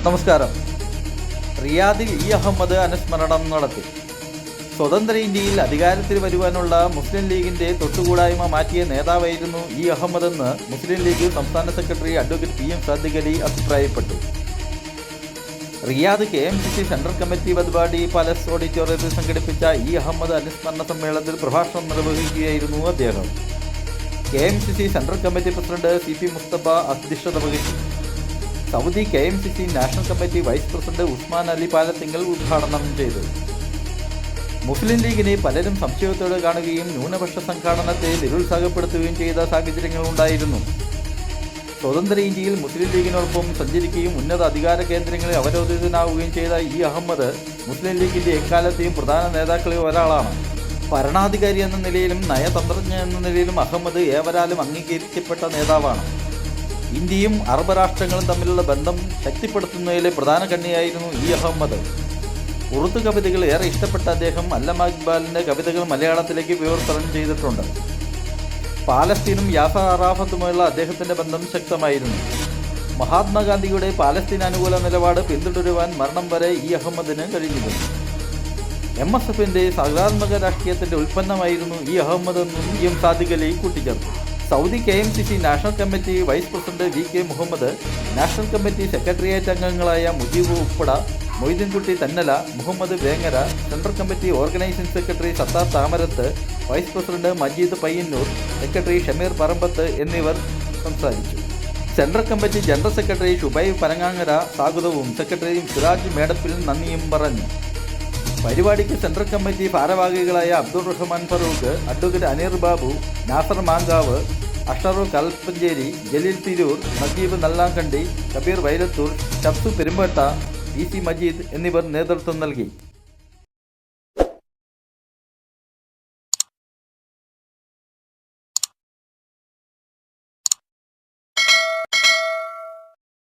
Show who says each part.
Speaker 1: നമസ്കാരം. റിയാദിൽ അഹമ്മദ് അനുസ്മരണം നടത്തി. സ്വതന്ത്ര ഇന്ത്യയിൽ അധികാരത്തിൽ വരുവാനുള്ള മുസ്ലിം ലീഗിന്റെ തൊട്ടുകൂടായ്മ മാറ്റിയ നേതാവായിരുന്നു അഹമ്മദ് എന്ന് മുസ്ലിം ലീഗ് സംസ്ഥാന secretary advocate PM Sadiq Ali അഭിപ്രായപ്പെട്ടു. റിയാദ് KMCC സെൻട്രൽ കമ്മിറ്റി പരിപാടി പാലസ് ഓഡിറ്റോറിയത്തിൽ സംഘടിപ്പിച്ച അഹമ്മദ് അനുസ്മരണ സമ്മേളനത്തിൽ പ്രഭാഷണം നിർവഹിക്കുകയായിരുന്നു അദ്ദേഹം. KMCC central committee president CP Mustafa അധ്യക്ഷത വഹിച്ചു. Saudi KMCC national committee vice president Usman Ali Palathingal ഉദ്ഘാടനം ചെയ്തു. മുസ്ലിം ലീഗിനെ പലരും സംശയത്തോടെ കാണുകയും ന്യൂനപക്ഷ സംഘാടനത്തെ നിരുത്സാഹപ്പെടുത്തുകയും ചെയ്ത സാഹചര്യങ്ങളുണ്ടായിരുന്നു. സ്വതന്ത്ര ഇന്ത്യയിൽ മുസ്ലിം ലീഗിനോടൊപ്പം സഞ്ചരിക്കുകയും ഉന്നത അധികാര കേന്ദ്രങ്ങളിൽ അവരോധിതനാവുകയും ചെയ്ത അഹമ്മദ് മുസ്ലിം ലീഗിന്റെ എക്കാലത്തെയും പ്രധാന നേതാക്കളിൽ ഒരാളാണ്. ഭരണാധികാരി എന്ന നിലയിലും നയതന്ത്രജ്ഞൻ എന്ന നിലയിലും അഹമ്മദ് ഏവരാലും അംഗീകരിക്കപ്പെട്ട നേതാവാണ്. ഇന്ത്യയും അറബ് രാഷ്ട്രങ്ങളും തമ്മിലുള്ള ബന്ധം ശക്തിപ്പെടുത്തുന്നതിലെ പ്രധാന കണ്ണിയായിരുന്നു അഹമ്മദ്. ഉറുദു കവിതകൾ ഏറെ ഇഷ്ടപ്പെട്ട അദ്ദേഹം അല്ലമ ഇക്ബാലിൻ്റെ കവിതകൾ മലയാളത്തിലേക്ക് വിവർത്തനം ചെയ്തിട്ടുണ്ട്. പാലസ്തീനും യാസർ അറാഫത്തുമായുള്ള അദ്ദേഹത്തിൻ്റെ ബന്ധം ശക്തമായിരുന്നു. മഹാത്മാഗാന്ധിയുടെ പാലസ്തീൻ അനുകൂല നിലപാട് പിന്തുടരുവാൻ മരണം വരെ അഹമ്മദിന് കഴിഞ്ഞിരുന്നു. MSFന്റെ സകാരാത്മക രാഷ്ട്രീയത്തിൻ്റെ ഉൽപ്പന്നമായിരുന്നു അഹമ്മദ് എന്നും സാദിഖ് അലി കൂട്ടിച്ചേർത്തു. Saudi KMCC national committee vice president VK Muhammad, national committee secretariat അംഗങ്ങളായ Mujeeb Uppada, Moideenkutty Thannala, Muhammad Vengara, central committee organising secretary Sathar Thamarath, vice president Majeed Payyanur, secretary Shameer Parambath എന്നിവർ സംസാരിച്ചു. Central committee general secretary Shubaib Panangangara സ്വാഗതവും സെക്രട്ടറി സിറാജ് മേടപ്പിൽ നന്ദിയും പറഞ്ഞു. പരിപാടിക്ക് സെൻട്രൽ കമ്മിറ്റി ഭാരവാഹികളായ അബ്ദുൾ റഹ്മാൻ ഫറൂഖ്, അഡ്വക്കേറ്റ് അനീർ ബാബു, നാസർ മാങ്കാവ്, അഷറു കൽപ്പഞ്ചേരി, ജലീൽ തിരൂർ, നജീബ് നല്ലാങ്കണ്ടി, കബീർ വൈലത്തൂർ, ഷബ്സു പെരുമ്പേട്ട, PC മജീദ് എന്നിവർ നേതൃത്വം നൽകി.